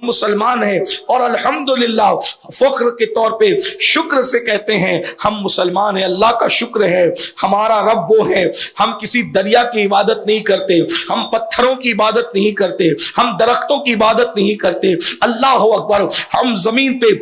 مسلمان ہیں اور الحمدللہ فخر کے طور پہ شکر سے کہتے ہیں ہم مسلمان ہیں، اللہ کا شکر ہے، ہمارا رب وہ ہے، ہم کسی دریا کی عبادت نہیں کرتے، ہم پتھروں کی عبادت نہیں کرتے، ہم درختوں کی عبادت نہیں کرتے، اللہ اکبر، ہم زمین پہ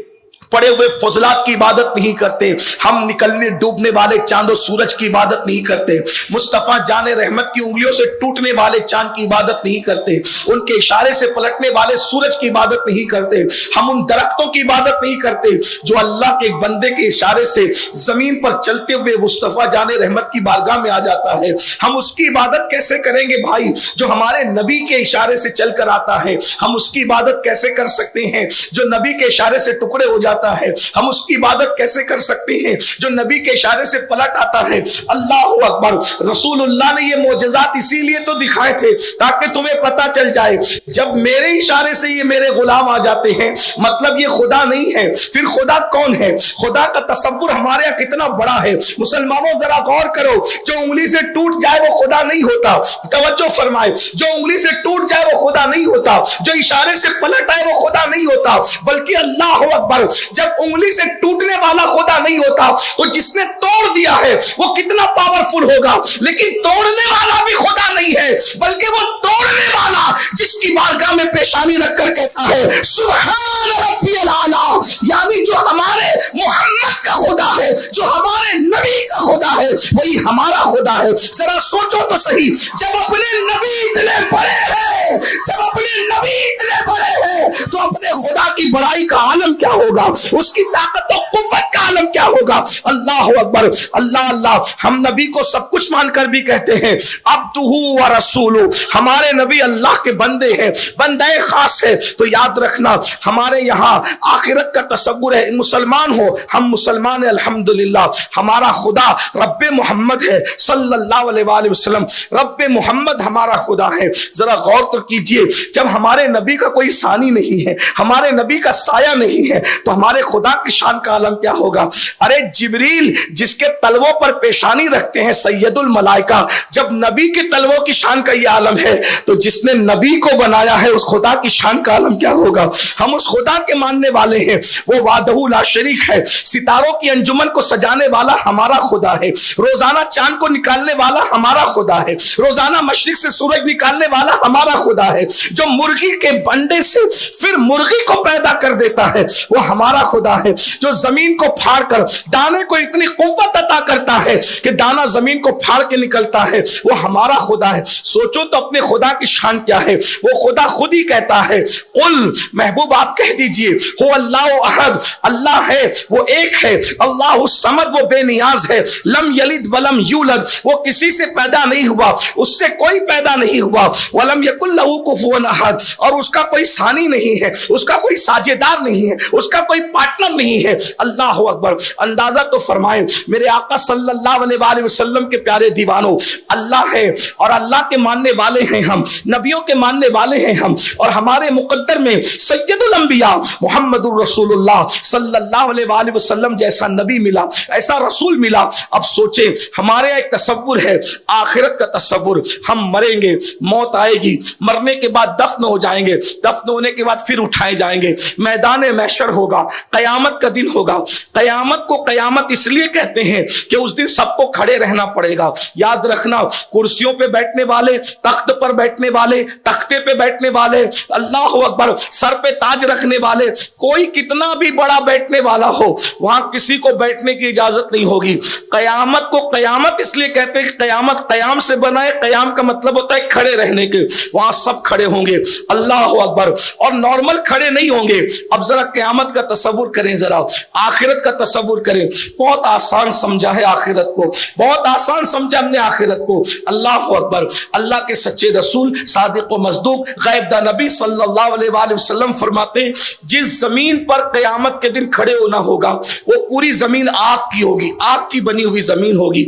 پڑے ہوئے فضلات کی عبادت نہیں کرتے، ہم نکلنے ڈوبنے والے چاند و سورج کی عبادت نہیں کرتے، مصطفیٰ جان رحمت کی انگلیوں سے ٹوٹنے والے چاند کی عبادت نہیں کرتے، ان کے اشارے سے پلٹنے والے سورج کی عبادت نہیں کرتے، ہم ان درختوں کی عبادت نہیں کرتے جو اللہ کے ایک بندے کے اشارے سے زمین پر چلتے ہوئے مصطفیٰ جان رحمت کی بارگاہ میں آ جاتا ہے۔ ہم اس کی عبادت کیسے کریں گے بھائی جو ہمارے نبی کے اشارے سے چل کر آتا ہے؟ ہم اس کی عبادت کیسے کر سکتے ہیں جو نبی کے اشارے سے ٹکڑے ہو جاتا ہے؟ ہم اس کی عبادت کیسے کر سکتے ہیں جو نبی کے اشارے سے پلٹ آتا ہے؟ اللہ اکبر، رسول اللہ نے یہ معجزات اسی لیے تو دکھائے تھے تاکہ تمہیں پتا چل جائے جب میرے اشارے سے یہ میرے غلام آ جاتے ہیں مطلب یہ خدا نہیں ہے، پھر خدا کون ہے؟ خدا کا تصور ہمارے یہاں کتنا بڑا ہے۔ مسلمانوں ذرا غور کرو، جو انگلی سے ٹوٹ جائے وہ خدا نہیں ہوتا، توجہ فرمائے، جو انگلی سے ٹوٹ جائے وہ خدا نہیں ہوتا، جو اشارے سے پلٹ آئے وہ خدا نہیں ہوتا، بلکہ اللہ اکبر، جب انگلی سے ٹوٹنے والا خدا نہیں ہوتا تو جس نے توڑ دیا ہے وہ کتنا پاورفل ہوگا، لیکن توڑنے والا بھی خدا نہیں ہے بلکہ وہ توڑنے والا جس کی بارگاہ میں پیشانی رکھ کر کہتا ہے سبحان ربی الاعلی، یعنی جو ہمارے محمد کا خدا ہے، جو ہمارے نبی کا خدا ہے، وہی ہمارا خدا ہے۔ ذرا سوچو تو صحیح، جب اپنے نبی اتنے بڑے ہیں، جب اپنے نبی اتنے بڑے ہیں تو اپنے خدا کی بڑائی کا عالم کیا ہوگا، اس کی طاقت و قوت کا عالم کیا ہوگا؟ اللہ اکبر، اللہ اللہ۔ ہم نبی کو سب کچھ مان کر بھی کہتے ہیں عبدہ و رسولہ، ہمارے نبی اللہ کے بندے ہیں، بندے خاص ہے۔ تو یاد رکھنا ہمارے یہاں آخرت کا تصور ہے، مسلمان ہو، ہم مسلمان ہیں الحمدللہ، ہمارا خدا رب محمد ہے صلی اللہ علیہ وآلہ وسلم، رب محمد ہمارا خدا ہے۔ ذرا غور تو کیجئے، جب ہمارے نبی کا کوئی ثانی نہیں ہے، ہمارے نبی کا سایہ نہیں ہے تو ہمارے خدا کی شان کا عالم کیا ہوگا؟ ارے جبریل جس کے تلووں پر پیشانی رکھتے ہیں سید الملائکہ، جب نبی کے تلووں کی شان کا یہ عالم ہے تو جس نے نبی کو بنایا ہے اس خدا کی شان کا عالم کیا ہوگا؟ ہم اس خدا کے ماننے والے ہیں، وہ وحدہ لا شریک ہے، ستاروں کی انجمن کو سجانے والا ہمارا خدا ہے، روزانہ چاند کو نکالنے والا ہمارا خدا ہے، روزانہ مشرق سے سورج نکالنے والا ہمارا خدا ہے، جو مرغی کے بنڈے سے پھر مرغی کو پیدا کر دیتا ہے وہ ہمارا خدا ہے، جو زمین کو پھاڑ کر دانے کو اتنی قوت عطا کرتا ہے کہ دانا زمین کو پھاڑ کے نکلتا ہے وہ ہمارا خدا ہے۔ سوچو تو اپنے خدا کی شان کیا ہے، وہ خدا خود ہی کہتا ہے قل، محبوب آپ کہہ دیجئے هو اللہ احد، اللہ ہے وہ ایک ہے، اللہ الصمد وہ بے نیاز ہے، لم یلد ولم یولد وہ کسی سے پیدا نہیں ہوا، اس سے کوئی پیدا نہیں ہوا، ولم یکن لہ کفوا احد اور اس کا کوئی ثانی نہیں ہے، اس کا کوئی ساجدار نہیں ہے، اس کا کوئی پارٹنر نہیں ہے۔ اللہ اکبر، اندازہ تو فرمائیں میرے آقا صلی اللہ علیہ وآلہ وسلم کے پیارے دیوانوں، اللہ ہے اور اللہ کے ماننے والے ہیں ہم، نبیوں کے ماننے والے ہیں ہم، اور ہمارے مقدر میں سید الانبیاء محمد الرسول اللہ صلی اللہ علیہ وآلہ وسلم جیسا نبی ملا، ایسا رسول ملا۔ اب سوچیں ہمارے ایک تصور ہے آخرت کا تصور، ہم مریں گے، موت آئے گی، مرنے کے بعد دفن ہو جائیں گے، دفن ہونے کے بعد پھر اٹھائے جائیں گے، میدان محشر ہوگا، قیامت کا دن ہوگا۔ قیامت کو قیامت اس لیے کہتے ہیں کہ اس دن سب کو کھڑے رہنا پڑے گا۔ یاد رکھنا کرسیوں پہ بیٹھنے والے، تخت پر بیٹھنے والے، تختے پہ بیٹھنے والے، اللہ اکبر، سر پہ تاج رکھنے والے، کوئی کتنا بھی بڑا بیٹھنے والا ہو وہاں کسی کو بیٹھنے کی اجازت نہیں ہوگی۔ قیامت کو قیامت اس لیے کہتے ہیں کہ قیامت قیام سے بنا ہے، قیام کا مطلب ہوتا ہے کھڑے رہنے کے، وہاں سب کھڑے ہوں گے، اللہ اکبر، اور نارمل کھڑے نہیں ہوں گے۔ اب ذرا قیامت کا تصور کریں، ذرا آخرت کا تصور کریں، بہت آسان سمجھا ہے آخرت کو، بہت آسان سمجھا ہم نے آخرت کو۔ اللہ اکبر، اللہ کے سچے رسول صادق و مصدوق غیب دا نبی صلی اللہ علیہ وآلہ وسلم فرماتے ہیں جس زمین پر قیامت کے دن کھڑے ہونا ہوگا وہ پوری زمین آگ کی ہوگی، آگ کی بنی ہوئی زمین ہوگی،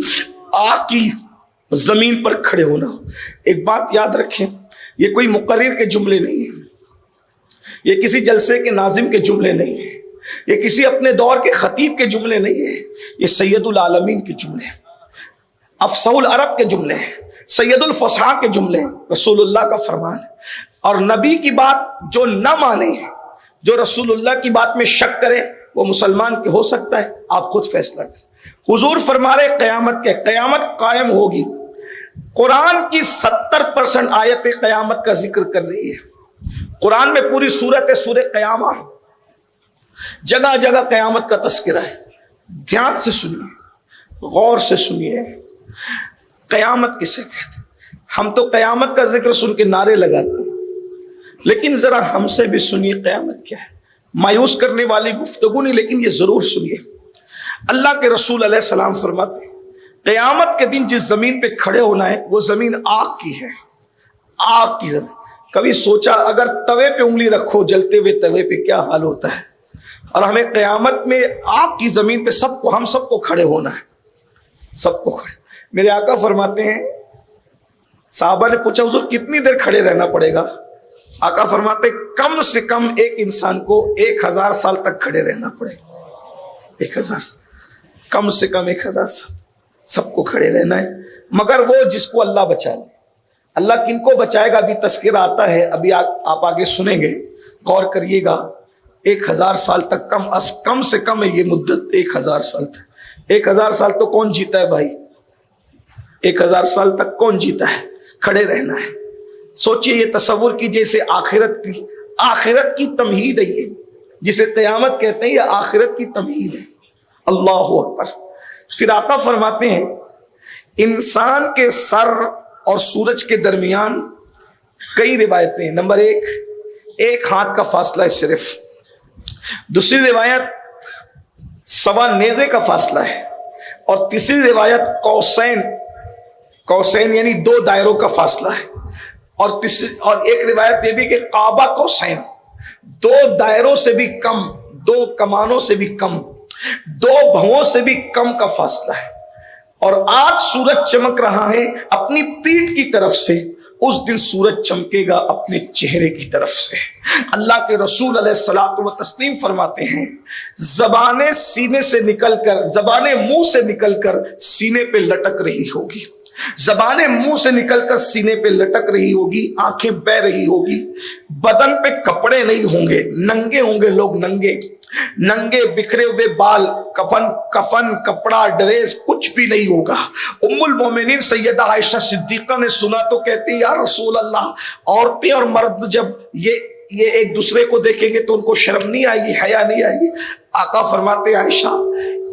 آگ کی زمین پر کھڑے ہونا۔ ایک بات یاد رکھیں، یہ کوئی مقرر کے جملے نہیں ہیں، یہ کسی جلسے کے ناظم کے جملے نہیں ہیں، یہ کسی اپنے دور کے خطیب کے جملے نہیں ہیں، یہ سید العالمین کے جملے ہیں، افصح العرب کے جملے ہیں، سید الفصحاء کے جملے ہیں، رسول اللہ کا فرمان ہے۔ اور نبی کی بات جو نہ مانے جو رسول اللہ کی بات میں شک کرے وہ مسلمان کے ہو سکتا ہے، آپ خود فیصلہ کریں۔ حضور فرما رہے قیامت قائم ہوگی۔ قرآن کی 70% آیتیں قیامت کا ذکر کر رہی ہے۔ قرآن میں پوری سورت ہے سورہ قیامہ، جگہ جگہ قیامت کا تذکرہ ہے۔ دھیان سے سنیے، غور سے سنیے، قیامت کسے کہتے ہیں؟ ہم تو قیامت کا ذکر سن کے نعرے لگاتے ہیں، لیکن ذرا ہم سے بھی سنیے قیامت کیا ہے۔ مایوس کرنے والی گفتگو نہیں، لیکن یہ ضرور سنیے۔ اللہ کے رسول علیہ السلام فرماتے ہیں قیامت کے دن جس زمین پہ کھڑے ہونا ہے وہ زمین آگ کی ہے، آگ کی زمین۔ کبھی سوچا اگر توے پہ انگلی رکھو جلتے ہوئے توے پہ کیا حال ہوتا ہے؟ اور ہمیں قیامت میں آگ کی زمین پہ ہم سب کو کھڑے ہونا ہے، سب کو کھڑے۔ میرے آقا فرماتے ہیں، صحابہ نے پوچھا حضور کتنی دیر کھڑے رہنا پڑے گا؟ آقا فرماتے کم سے کم ایک انسان کو 1000 سال تک کھڑے رہنا پڑے گا۔ 1000 سال، کم سے کم 1000 سال سب کو کھڑے رہنا ہے، مگر وہ جس کو اللہ بچا لے۔ اللہ کن کو بچائے گا ابھی تذکرہ آتا ہے، ابھی آپ آگے سنیں گے، غور کریے گا۔ 1000 سال تک کم سے کم ہے یہ مدت، 1000 سال تک۔ 1000 سال تو کون جیتا ہے بھائی؟ 1000 سال تک کون جیتا ہے؟ کھڑے رہنا ہے۔ سوچئے، یہ تصور کیجئے اسے آخرت کی تمہید ہے، یہ جسے قیامت کہتے ہیں یہ آخرت کی تمہید ہے۔ اللہ اکبر۔ پھر آقا فرماتے ہیں انسان کے سر اور سورج کے درمیان کئی روایتیں۔ نمبر 1 ہاتھ کا فاصلہ ہے صرف، دوسری روایت 1.25 نیزے کا فاصلہ ہے، اور تیسری روایت قوسین یعنی 2 دائروں کا فاصلہ ہے، اور ایک روایت یہ بھی کہ کعبہ قوسین، 2 دائروں سے بھی کم، 2 کمانوں سے بھی کم، 2 بھووں سے بھی کم کا فاصلہ ہے۔ اور آج سورج چمک رہا ہے اپنی پیٹھ کی طرف سے، اس دن سورج چمکے گا اپنے چہرے کی طرف سے۔ اللہ کے رسول علیہ الصلوۃ والتسلیم فرماتے ہیں زبانیں سینے سے نکل کر، زبانیں منہ سے نکل کر سینے پہ لٹک رہی ہوگی، زبانیں منہ سے نکل کر سینے پہ لٹک رہی ہوگی، آنکھیں بہہ رہی ہوگی، بدن پہ کپڑے نہیں ہوں گے، ننگے ہوں گے لوگ، ننگے بکھرے ہوئے بال، کفن کپڑا ڈریس کچھ بھی نہیں ہوگا۔ ام المومنین سیدہ عائشہ صدیقہ نے سنا تو کہتی یا رسول اللہ، عورتیں اور مرد جب یہ ایک دوسرے کو دیکھیں گے تو ان کو شرم نہیں آئے گی، حیا نہیں آئے گی؟ آقا فرماتے عائشہ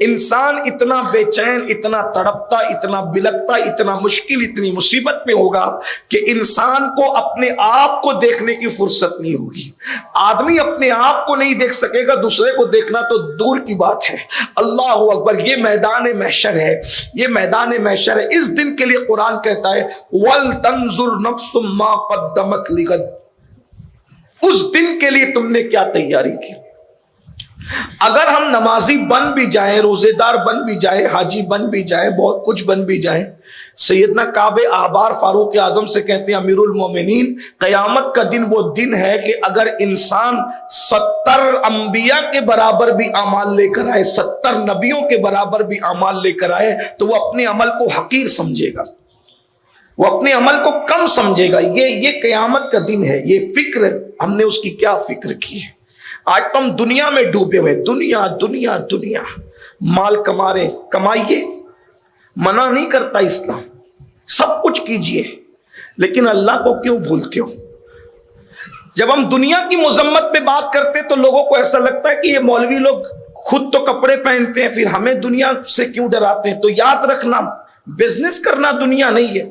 انسان اتنا بے چین، اتنا تڑپتا، اتنا بلکتا، اتنا مشکل، اتنی مصیبت میں ہوگا کہ انسان کو اپنے آپ کو دیکھنے کی فرصت نہیں ہوگی۔ آدمی اپنے آپ کو نہیں دیکھ سکے گا، دوسرے کو دیکھنا تو دور کی بات ہے۔ اللہ اکبر۔ یہ میدان محشر ہے، یہ میدان محشر ہے۔ اس دن کے لیے قرآن کہتا ہے وَلْتَنْظُرْ نَفْسٌ مَا قَدَّمَتْ لِغَدٍ۔ اس دن کے لیے تم نے کیا تیاری کی؟ اگر ہم نمازی بن بھی جائیں، روزے دار بن بھی جائیں، حاجی بن بھی جائیں، بہت کچھ بن بھی جائیں، سیدنا کعب احبار فاروق اعظم سے کہتے ہیں امیر المومنین قیامت کا دن وہ دن ہے کہ اگر انسان 70 انبیاء کے برابر بھی اعمال لے کر آئے، 70 نبیوں کے برابر بھی اعمال لے کر آئے تو وہ اپنے عمل کو حقیر سمجھے گا، وہ اپنے عمل کو کم سمجھے گا۔ یہ قیامت کا دن ہے، یہ فکر ہم نے اس کی کیا فکر کی ہے؟ آج تو ہم دنیا میں ڈوبے ہوئے، دنیا دنیا دنیا، مال کمائیے، منع نہیں کرتا اسلام، سب کچھ کیجئے، لیکن اللہ کو کیوں بھولتے ہو؟ جب ہم دنیا کی مذمت پہ بات کرتے تو لوگوں کو ایسا لگتا ہے کہ یہ مولوی لوگ خود تو کپڑے پہنتے ہیں، پھر ہمیں دنیا سے کیوں ڈراتے ہیں؟ تو یاد رکھنا، بزنس کرنا دنیا نہیں ہے،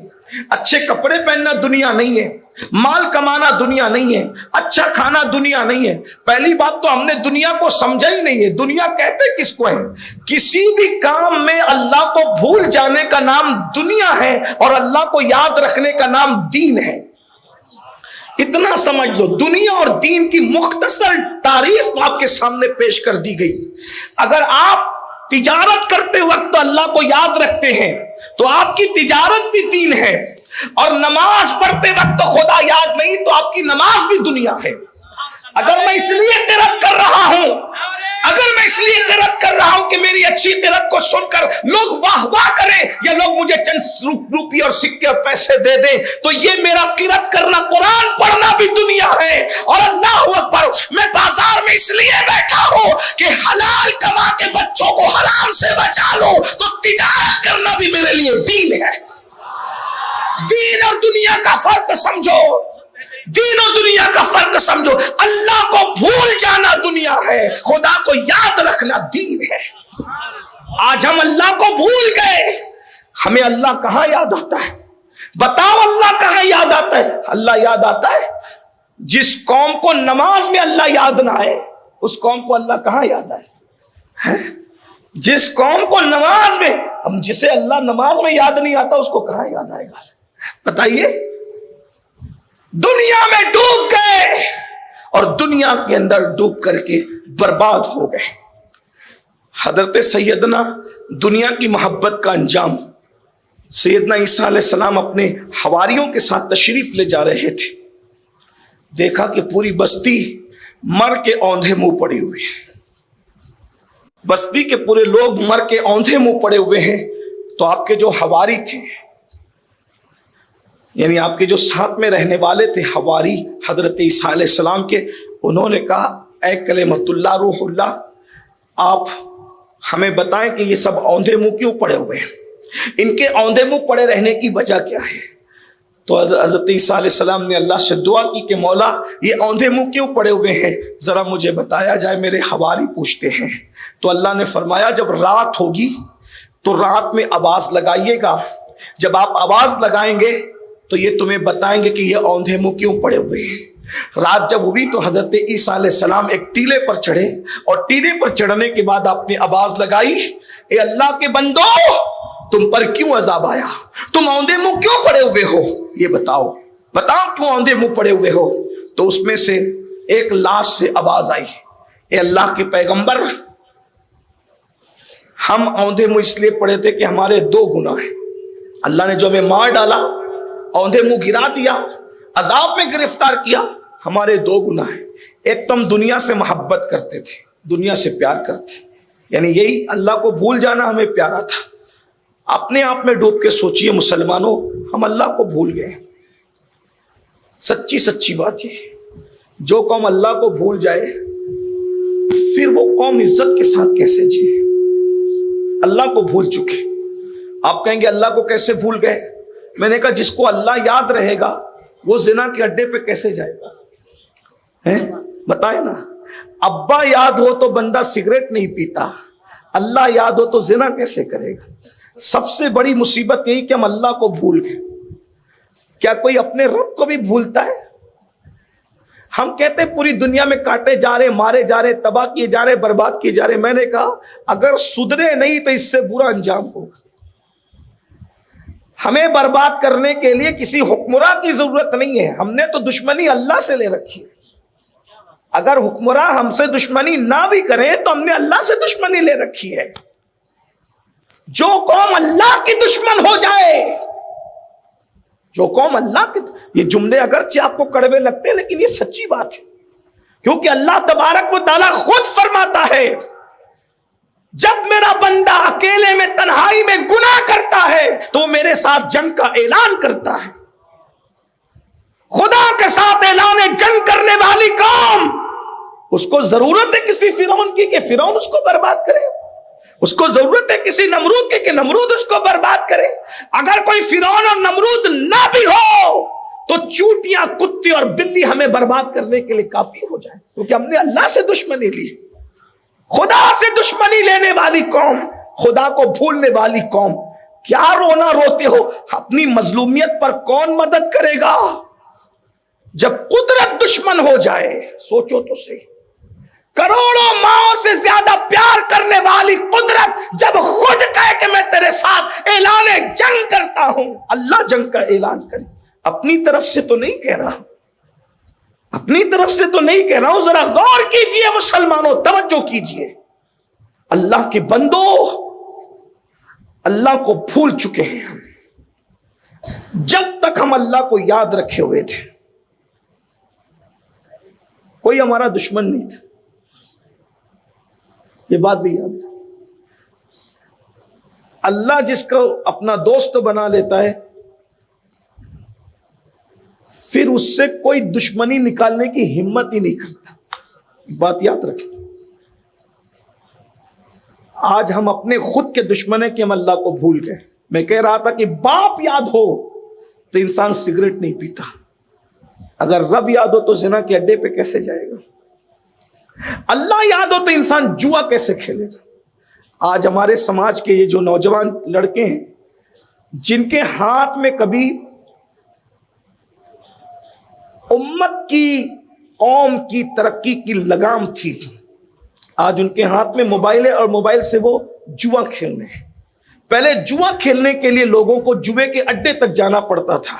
اچھے کپڑے پہننا دنیا نہیں ہے، مال کمانا دنیا نہیں ہے، اچھا کھانا دنیا نہیں ہے۔ پہلی بات تو ہم نے دنیا کو سمجھا ہی نہیں ہے۔ دنیا کہتے کس کو ہے؟ کسی بھی کام میں اللہ کو بھول جانے کا نام دنیا ہے، اور اللہ کو یاد رکھنے کا نام دین ہے۔ اتنا سمجھ لو، دنیا اور دین کی مختصر تاریخ آپ کے سامنے پیش کر دی گئی۔ اگر آپ تجارت کرتے وقت اللہ کو یاد رکھتے ہیں تو آپ کی تجارت بھی دین ہے، اور نماز پڑھتے وقت تو خدا یاد نہیں تو آپ کی نماز بھی دنیا ہے۔ اگر میں اس لیے قرأت کر رہا ہوں کہ میری اچھی قرأت کو سن کر لوگ واہ واہ کریں، یا لوگ مجھے چند روپے اور سکے اور پیسے دے دیں، تو یہ میرا قرأت کرنا، قرآن پڑھنا بھی دنیا ہے۔ اور اللہ اکبر، میں بازار میں اس لیے بیٹھا ہو کہ حلال کما کے بچوں کو حرام سے بچا لو، تو تجارت کرنا بھی میرے لیے دین ہے۔ دین اور دنیا کا فرق سمجھو، دین و دنیا کا فرق سمجھو۔ اللہ کو بھول جانا دنیا ہے، خدا کو یاد رکھنا دین ہے۔ آج ہم اللہ کو بھول گئے، ہمیں اللہ کہاں یاد آتا ہے؟ بتاؤ اللہ کہاں یاد آتا ہے؟ اللہ یاد آتا ہے جس قوم کو نماز میں اللہ یاد نہ آئے، اس قوم کو اللہ کہاں یاد آئے؟ جس قوم کو نماز میں، ہم جسے اللہ نماز میں یاد نہیں آتا اس کو کہاں یاد آئے گا؟ بتائیے۔ دنیا میں ڈوب گئے اور دنیا کے اندر ڈوب کر کے برباد ہو گئے۔ حضرت سیدنا دنیا کی محبت کا انجام، سیدنا عیسیٰ علیہ السلام اپنے حواریوں کے ساتھ تشریف لے جا رہے تھے، دیکھا کہ پوری بستی مر کے اوندھے منہ پڑے ہوئے ہیں، بستی کے پورے لوگ مر کے اوندھے منہ پڑے ہوئے ہیں۔ تو آپ کے جو حواری تھے، یعنی آپ کے جو ساتھ میں رہنے والے تھے حواری حضرت عیسیٰ علیہ السلام کے، انہوں نے کہا اے کلمۃ اللہ روح اللہ، آپ ہمیں بتائیں کہ یہ سب اوندھے منہ کیوں پڑے ہوئے ہیں، ان کے اوندھے منہ پڑے رہنے کی وجہ کیا ہے؟ تو حضرت عیسیٰ علیہ السلام نے اللہ سے دعا کی کہ مولا یہ اوندھے منہ کیوں پڑے ہوئے ہیں، ذرا مجھے بتایا جائے۔ میرے حواری پوچھتے ہیں۔ تو اللہ نے فرمایا جب رات ہوگی تو رات میں آواز لگائیے گا، جب آپ آواز لگائیں گے تو یہ تمہیں بتائیں گے کہ یہ اوندھے منہ کیوں پڑے ہوئے ہیں۔ رات جب ہوئی تو حضرت عیسیٰ علیہ السلام ایک ٹیلے پر چڑھے، اور ٹیلے پر چڑھنے کے بعد آپ نے آواز لگائی، اے اللہ کے بندو تم پر کیوں عذاب آیا، تم اوندھے منہ کیوں پڑے ہوئے ہو، یہ بتاؤ کیوں اوندھے منہ پڑے ہوئے ہو؟ تو اس میں سے ایک لاش سے آواز آئی، اے اللہ کے پیغمبر ہم اوندھے منہ اس لیے پڑے تھے کہ ہمارے دو گناہ ہیں، اللہ نے جو ہمیں مار ڈالا، اوندھے منہ گرا دیا، عذاب میں گرفتار کیا، ہمارے دو گناہ ہیں۔ ایک تو ہم دنیا سے محبت کرتے تھے، دنیا سے پیار کرتے، یعنی یہی اللہ کو بھول جانا ہمیں پیارا تھا۔ اپنے آپ میں ڈوب کے سوچئے مسلمانوں، ہم اللہ کو بھول گئے۔ سچی بات یہ، جو قوم اللہ کو بھول جائے پھر وہ قوم عزت کے ساتھ کیسے جیے؟ اللہ کو بھول چکے۔ آپ کہیں گے اللہ کو کیسے بھول گئے؟ میں نے کہا جس کو اللہ یاد رہے گا وہ زنا کے اڈے پہ کیسے جائے گا؟ بتائیں نا، ابا یاد ہو تو بندہ سگریٹ نہیں پیتا، اللہ یاد ہو تو زنا کیسے کرے گا؟ سب سے بڑی مصیبت یہی کہ ہم اللہ کو بھول گئے۔ کیا کوئی اپنے رب کو بھی بھولتا ہے؟ ہم کہتے ہیں پوری دنیا میں کاٹے جا رہے، مارے جا رہے، تباہ کیے جا رہے، برباد کیے جا رہے۔ میں نے کہا اگر سدھرے نہیں تو اس سے برا انجام ہوگا۔ ہمیں برباد کرنے کے لیے کسی حکمراں کی ضرورت نہیں ہے، ہم نے تو دشمنی اللہ سے لے رکھی ہے۔ اگر حکمراں ہم سے دشمنی نہ بھی کریں تو ہم نے اللہ سے دشمنی لے رکھی ہے۔ جو قوم اللہ کی دشمن ہو جائے، جو قوم اللہ کی، یہ جملے اگرچہ آپ کو کڑوے لگتے ہیں لیکن یہ سچی بات ہے، کیونکہ اللہ تبارک و تعالیٰ خود فرماتا ہے جب میرا بندہ اکیلے میں تنہائی میں گناہ کرتا ہے تو وہ میرے ساتھ جنگ کا اعلان کرتا ہے۔ خدا کے ساتھ اعلان جنگ کرنے والی قوم، اس کو ضرورت ہے کسی فرعون کی کہ فرعون اس کو برباد کرے، اس کو ضرورت ہے کسی نمرود کی کہ نمرود اس کو برباد کرے۔ اگر کوئی فرعون اور نمرود نہ بھی ہو تو چوٹیاں، کتے اور بلی ہمیں برباد کرنے کے لیے کافی ہو جائے، کیونکہ ہم نے اللہ سے دشمنی لی، خدا سے دشمنی لینے والی قوم، خدا کو بھولنے والی قوم۔ کیا رونا روتے ہو؟ اپنی مظلومیت پر کون مدد کرے گا جب قدرت دشمن ہو جائے؟ سوچو تو صحیح، کروڑوں ماؤں سے زیادہ پیار کرنے والی قدرت جب خود کہے کہ میں تیرے ساتھ اعلان جنگ کرتا ہوں، اللہ جنگ کا اعلان کرے، اپنی طرف سے تو نہیں کہہ رہا، اپنی طرف سے تو نہیں کہہ رہا ہوں۔ ذرا غور کیجئے مسلمانوں، توجہ کیجئے، اللہ کے بندو اللہ کو بھول چکے ہیں ہم۔ جب تک ہم اللہ کو یاد رکھے ہوئے تھے کوئی ہمارا دشمن نہیں تھا، یہ بات بھی یاد ہے۔ اللہ جس کو اپنا دوست بنا لیتا ہے پھر اس سے کوئی دشمنی نکالنے کی ہمت ہی نہیں کرتا۔ بات یاد رکھیں، آج ہم اپنے خود کے دشمن ہیں کہ ہم اللہ کو بھول گئے۔ میں کہہ رہا تھا کہ باپ یاد ہو تو انسان سگریٹ نہیں پیتا، اگر رب یاد ہو تو زنا کے اڈے پہ کیسے جائے گا؟ اللہ یاد ہو تو انسان جوا کیسے کھیلے گا؟ آج ہمارے سماج کے یہ جو نوجوان لڑکے ہیں جن کے ہاتھ میں کبھی امت کی، قوم کی ترقی کی لگام تھی، آج ان کے ہاتھ میں موبائل ہے اور موبائل سے وہ جوا کھیلنے ہیں۔ پہلے جوا کھیلنے کے لیے لوگوں کو جوے کے اڈے تک جانا پڑتا تھا،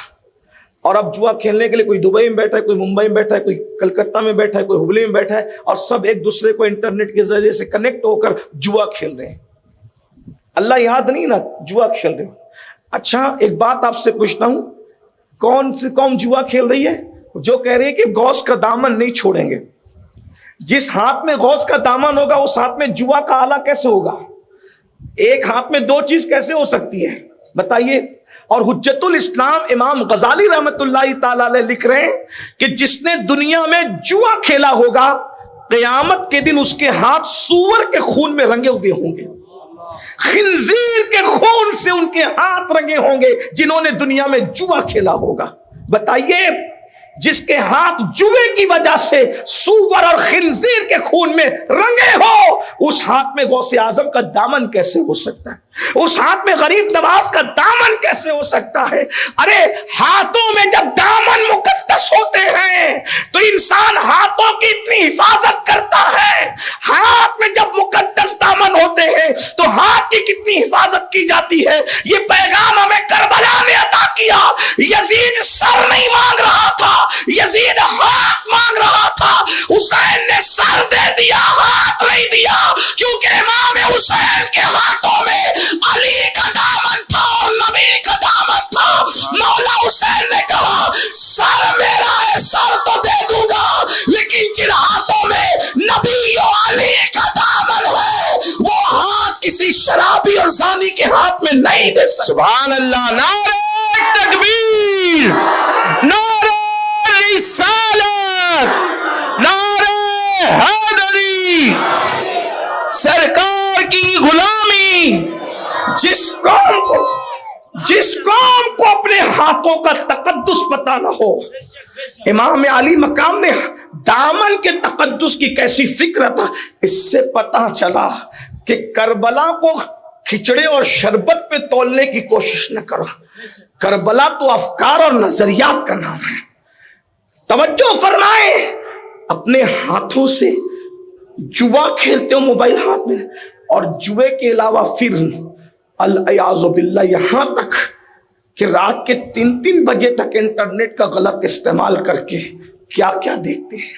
اور اب جوا کھیلنے کے لیے کوئی دبئی میں بیٹھا ہے، کوئی ممبئی میں بیٹھا ہے، کوئی کلکتہ میں بیٹھا ہے، کوئی ہبلی میں بیٹھا ہے، اور سب ایک دوسرے کو انٹرنیٹ کے ذریعے سے کنیکٹ ہو کر جوا کھیل رہے ہیں۔ اللہ یاد نہیں نا، جوا کھیل رہے ہیں۔ اچھا ایک بات آپ سے پوچھتا ہوں، کون سی قوم جوا کھیل رہی ہے؟ جو کہہ رہی ہے کہ غوث کا دامن نہیں چھوڑیں گے۔ جس ہاتھ میں غوث کا دامن ہوگا اس ہاتھ میں جوا کا آلہ کیسے ہوگا؟ ایک ہاتھ میں دو چیز کیسے ہو سکتی ہے بتائیے؟ اور حجت الاسلام امام غزالی رحمت اللہ تعالی علیہ لکھ رہے ہیں کہ جس نے دنیا میں جوا کھیلا ہوگا قیامت کے دن اس کے ہاتھ سور کے خون میں رنگے ہوئے ہوں گے، خنزیر کے خون سے ان کے ہاتھ رنگے ہوں گے جنہوں نے دنیا میں جوا کھیلا ہوگا۔ بتائیے جس کے ہاتھ جوے کی وجہ سے سور اور خنزیر کے خون میں رنگے ہو، اس ہاتھ میں غوث اعظم کا دامن کیسے ہو سکتا ہے؟ اس ہاتھ میں غریب نواز کا دامن کیسے ہو سکتا ہے؟ ارے ہاتھوں میں جب دامن مقدس ہوتے ہیں تو انسان ہاتھوں کی اتنی حفاظت کرتا ہے، ہاتھ میں جب مقدس دامن ہوتے ہیں تو ہاتھ کی کتنی حفاظت کی جاتی ہے۔ یہ پیغام ہمیں کربلا نے عطا کیا۔ یزید سر نہیں مانگ رہا تھا، یزید ہاتھ مانگ رہا تھا، حسین نے سر دے دیا، ہاتھ نہیں دیا، کیونکہ امام حسین کے ہاتھوں میں علی کا دامن تھا اور نبی کا دامن تھا۔ مولا حسین نے کہا سر میرا ہے، سر تو دے دوں گا، لیکن جن ہاتھوں میں نبی و علی کا دامن ہے وہ ہاتھ کسی شرابی اور زانی کے ہاتھ میں نہیں دے سکتا۔ سبحان اللہ، نعرہ تکبیر، نعرہ رسالت، نعرہ حیدری، سرکار کی غلامی۔ جس قوم کو اپنے ہاتھوں کا تقدس پتہ نہ ہو، امام علی مقام نے دامن کے تقدس کی کیسی فکر تھا، اس سے پتہ چلا کہ کربلا کو کھچڑے اور شربت پہ تولنے کی کوشش نہ کرو۔ کربلا تو افکار اور نظریات کا نام ہے۔ توجہ فرمائیں، اپنے ہاتھوں سے جوا کھیلتے ہو موبائل ہاتھ میں، اور جوے کے علاوہ پھر العیاذ باللہ یہاں تک کہ رات کے 3 بجے تک انٹرنیٹ کا غلط استعمال کر کے کیا کیا دیکھتے ہیں،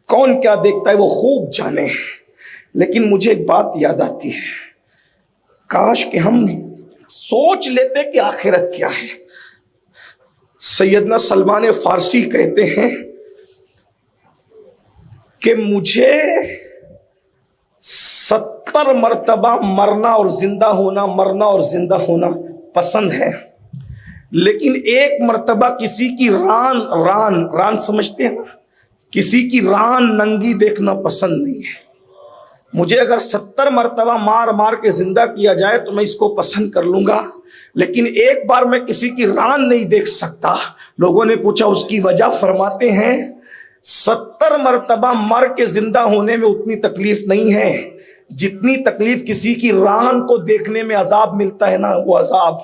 کون کیا دیکھتا ہے وہ خوب جانے۔ لیکن مجھے ایک بات یاد آتی ہے، کاش کہ ہم سوچ لیتے کہ آخرت کیا ہے۔ سیدنا سلمان فارسی کہتے ہیں کہ مجھے 70 مرتبہ مرنا اور زندہ ہونا، مرنا اور زندہ ہونا پسند ہے، لیکن ایک مرتبہ کسی کی ران سمجھتے ہیں نا، کسی کی ران ننگی دیکھنا پسند نہیں ہے۔ مجھے اگر 70 مرتبہ مار مار کے زندہ کیا جائے تو میں اس کو پسند کر لوں گا، لیکن ایک بار میں کسی کی ران نہیں دیکھ سکتا۔ لوگوں نے پوچھا اس کی وجہ، فرماتے ہیں 70 مرتبہ مر کے زندہ ہونے میں اتنی تکلیف نہیں ہے جتنی تکلیف کسی کی ران کو دیکھنے میں عذاب ملتا ہے نا، وہ عذاب۔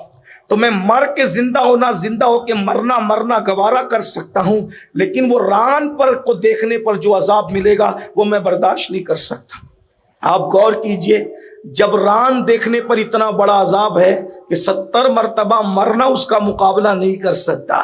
تو میں مر کے زندہ ہونا، زندہ ہو کے مرنا گوارا کر سکتا ہوں، لیکن وہ ران پر کو دیکھنے پر جو عذاب ملے گا وہ میں برداشت نہیں کر سکتا۔ آپ غور کیجئے، جب ران دیکھنے پر اتنا بڑا عذاب ہے کہ 70 مرتبہ مرنا اس کا مقابلہ نہیں کر سکتا،